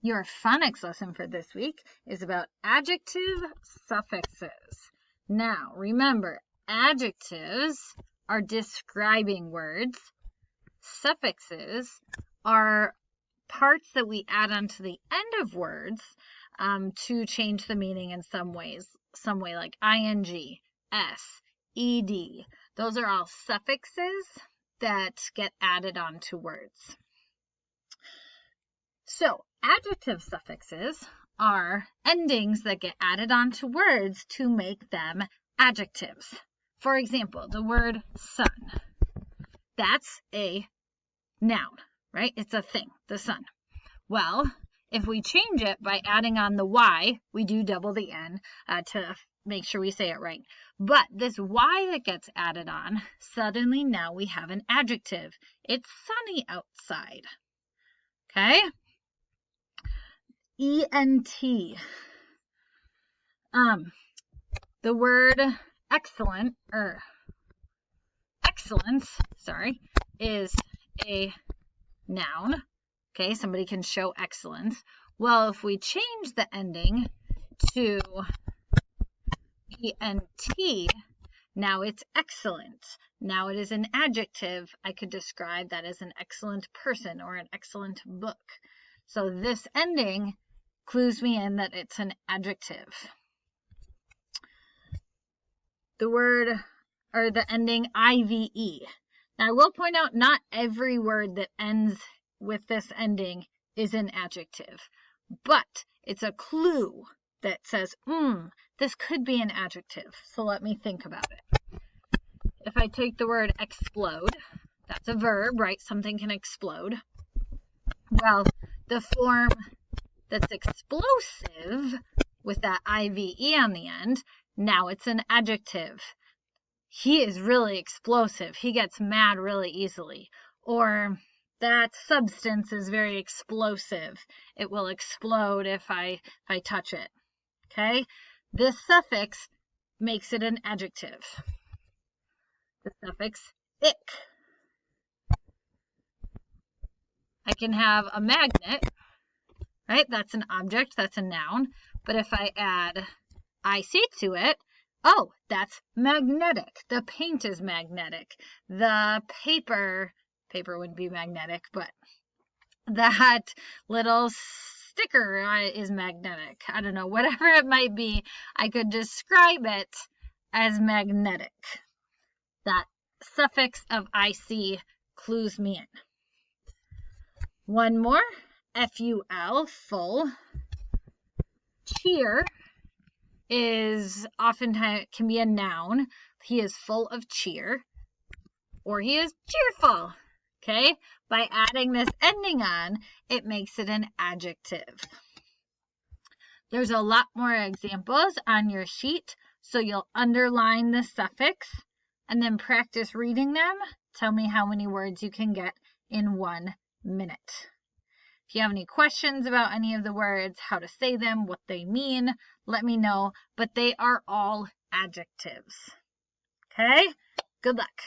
Your phonics lesson for this week is about adjective suffixes. Now, remember, adjectives are describing words. Suffixes are parts that we add onto the end of words to change the meaning in some way like ing, s, ed. Those are all suffixes that get added onto words. So, adjective suffixes are endings that get added onto words to make them adjectives. For example, the word sun. That's a noun, right? It's a thing, the sun. Well, if we change it by adding on the Y, we do double the N to make sure we say it right. But this Y that gets added on, suddenly now we have an adjective. It's sunny outside. Okay? E-N-T. The word excellence, is a noun. Okay, somebody can show excellence. Well, if we change the ending to E-N-T, now it's excellent. Now it is an adjective. I could describe that as an excellent person or an excellent book. So this ending clues me in that it's an adjective. The word or the ending IVE. Now I will point out not every word that ends with this ending is an adjective, but it's a clue that says, this could be an adjective. So let me think about it. If I take the word explode, that's a verb, right? Something can explode. Well, the form that's explosive with that IVE on the end, now it's an adjective. He is really explosive. He gets mad really easily. Or that substance is very explosive. It will explode if I touch it. Okay? This suffix makes it an adjective. The suffix ick. I can have a magnet, right? That's an object, that's a noun. But if I add IC to it, oh, that's magnetic. The paint is magnetic. The paper wouldn't be magnetic, but that little sticker is magnetic. I don't know, whatever it might be, I could describe it as magnetic. That suffix of IC clues me in. One more, FUL, full. Cheer is oftentimes can be a noun. He is full of cheer, or he is cheerful. Okay, by adding this ending on, it makes it an adjective. There's a lot more examples on your sheet, so you'll underline the suffix and then practice reading them. Tell me how many words you can get in 1 minute. If you have any questions about any of the words, how to say them, what they mean, let me know, but they are all adjectives. Okay? Good luck.